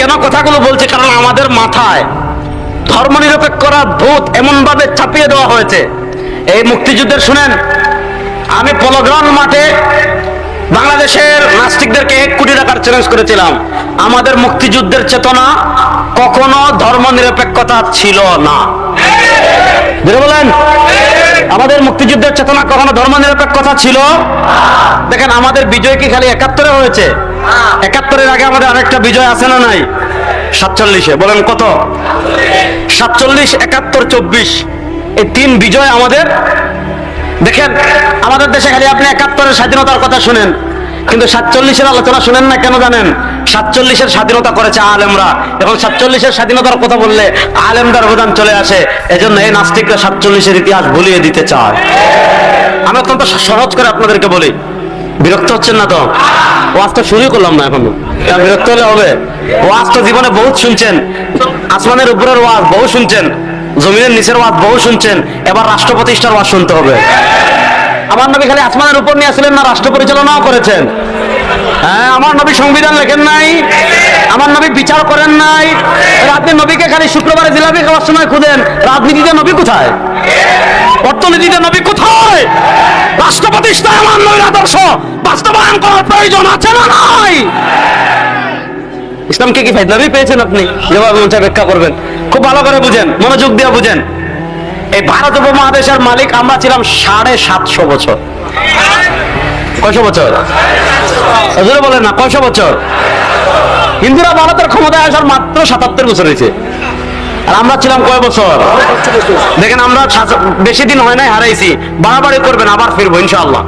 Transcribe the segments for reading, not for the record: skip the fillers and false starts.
কেন কথাগুলো বলছি, কারণ আমাদের মাথায় ধর্মনিরপেক্ষতার ভূত এমন ভাবে চাপিয়ে দেওয়া হয়েছে। এই মুক্তিযুদ্ধের শুনেন, আমি পলগ্রাউন্ড মাঠে বাংলাদেশের নাস্তিকদেরকে 1 কোটি টাকার চ্যালেঞ্জ করেছিলাম। আমাদের মুক্তিযুদ্ধের চেতনা কখনো ধর্মনিরপেক্ষতা ছিল না। বলেন, আমাদের মুক্তিযুদ্ধের চেতনা কখনো ধর্মনিরপেক্ষতা ছিল। দেখেন, আমাদের বিজয় কি খালি 71-এ হয়েছে? 71-এর আগে আমাদের আরেকটা বিজয় আছে না নাই? 47-এ। বলেন কত? 47, 71, 24, এই 3 বিজয় আমাদের। দেখেন, আমাদের দেশে খালি আপনি 71-এর স্বাধীনতার কথা শুনেন, কিন্তু 47-এর আলোচনা শুনেন না। কেন জানেন? 47-এর স্বাধীনতা করেছে আলেমরা। এখন 47-এর স্বাধীনতার কথা বললে আলেমদের অবদান চলে আসে। এজন্য এই নাস্তিকরা 47-এর ইতিহাস ভুলিয়ে দিতে চায়। আমি অত্যন্ত সহজ করে আপনাদেরকে বলি, বিরক্ত হচ্ছেন না তো? ওয়াজ তো শুরুই করলাম না এখনো, বিরক্ত হলে হবে? ওয়াজ তো জীবনে বহুত শুনছেন, আসমানের উপরের ওয়াজ বহু শুনছেন, জমিনের নিচের ওয়াজ বহু শুনছেন, এবার রাষ্ট্র প্রতিষ্ঠার ওয়াজ শুনতে হবে। আমার নবী খালি আসমানের উপর নিয়ে আসলেন না, রাষ্ট্র পরিচালনাও করেছেন। হ্যাঁ, আমার নবী সংবিধান লেখেন নাই, আমার নবী বিচার করেন নাই। আপনি নবীকে খালি শুক্রবারে জিলাপি খাওয়ার সময় খুঁজেন, রাজনীতিতে নবী কোথায়? অর্থনীতিতে নবী কোথায়? রাষ্ট্র প্রতিষ্ঠায় আমার নবীর আদর্শ বাস্তবায়ন করার প্রয়োজন আছে না নাই? ইসলামকে কি ফায়দাবি পেয়েছেন আপনি? যেভাবে ব্যাখ্যা করবেন, খুব ভালো করে বুঝেন, মনোযোগ দিয়ে বুঝেন। এই ভারত উপমহাদেশের মালিক আমরা ছিলাম 750 বছর। কয়শো বছর? বলেন না, কয়শো বছর? হিন্দুরা ভারতের ক্ষমতায় আসার মাত্র 77 বছর হয়েছে, আর আমরা ছিলাম কয় বছর? দেখেন, আমরা বেশি দিন হয় নাই হারাইছি। বাড়াবাড়ি করবেন, আবার ফিরবো ইনশাআল্লাহ।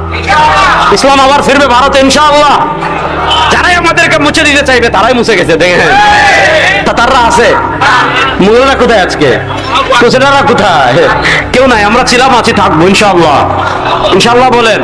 ইসলাম আবার ফিরবে ভারতে ইনশাআল্লাহ। যারাই আমাদেরকে মুছে দিতে চাইবে তারাই মুছে গেছে। দেখেন, তারা আছে, মুঘলরা কোথায় আজকে? কুচেরারা কোথায়? কেউ নাই। আমরা ছিলাম, আছি, থাকবো ইনশাআল্লাহ। ইনশাআল্লাহ বলেন।